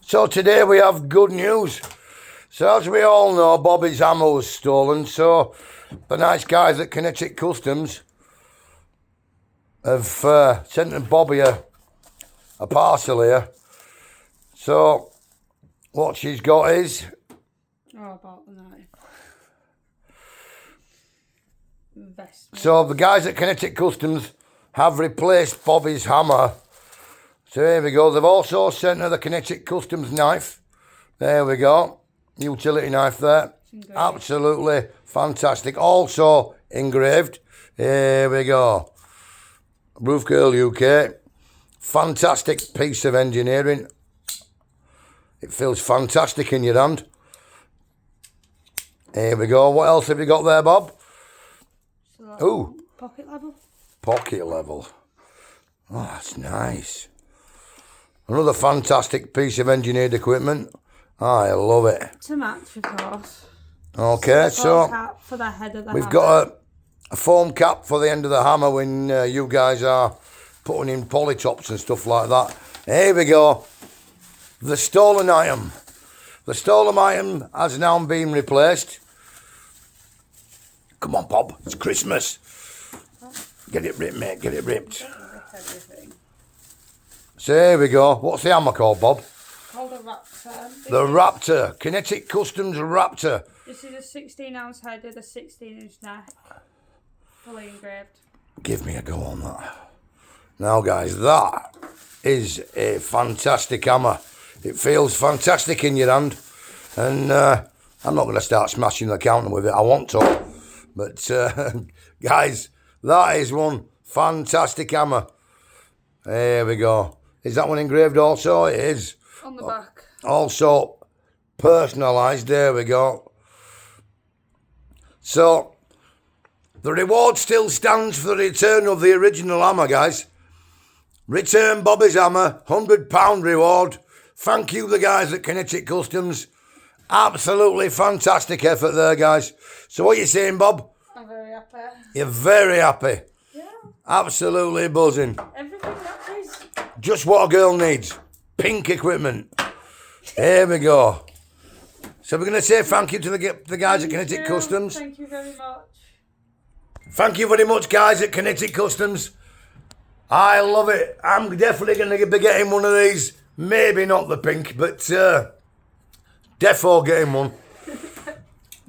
So today we have good news. So as we all know, Bobby's ammo was stolen. So the nice guys at Kinetic Customs have sent Bobby a parcel here. So what she's got is... Oh, about the knife. Investment. So the guys at Kinetic Customs have replaced Bobby's hammer. So here we go. They've also sent her the Kinetic Customs knife. There we go. Utility knife there. Absolutely fantastic. Also engraved. Here we go. Roof Girl UK. Fantastic piece of engineering. It feels fantastic in your hand. Here we go. What else have you got there, Bob? So Ooh. Pocket level. Pocket level. Oh, that's nice. Another fantastic piece of engineered equipment. I love it. To match, of course. Okay, so cap for the head of the we've hammer. got a foam cap for the end of the hammer when you guys are putting in polytops and stuff like that. Here we go. The stolen item. The stolen item has now been replaced. Come on, Bob. It's Christmas. Get it ripped, mate. Get it ripped. So here we go. What's the hammer called, Bob? Called a Raptor. The Raptor. Kinetic Customs Raptor. This is a 16-ounce head with a 16-inch neck. Fully engraved. Give me a go on that. Now, guys, that is a fantastic hammer. It feels fantastic in your hand. And I'm not going to start smashing the counter with it. I want to. But, guys, that is one fantastic hammer. There we go. Is that one engraved also? It is. On the back. Also personalised. There we go. So, the reward still stands for the return of the original hammer, guys. Return Bobby's hammer. £100 reward. Thank you, the guys at Kinetic Customs. Absolutely fantastic effort there, guys. So what are you saying, Bob? I'm very happy. You're very happy. Yeah. Absolutely buzzing. Everything that is. Just what a girl needs. Pink equipment. Here we go. So we're going to say thank you to the guys at Kinetic Customs. Thank you very much. Thank you very much, guys at Kinetic Customs. I love it. I'm definitely going to be getting one of these. Maybe not the pink, but defo getting one.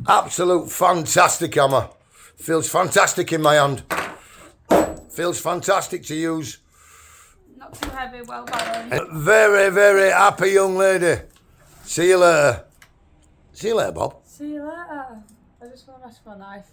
Absolute fantastic hammer. Feels fantastic in my hand. Feels fantastic to use. Not too heavy, well balanced. Very, very happy young lady. See you later. See you later, Bob. See you later. I just want to mess my knife.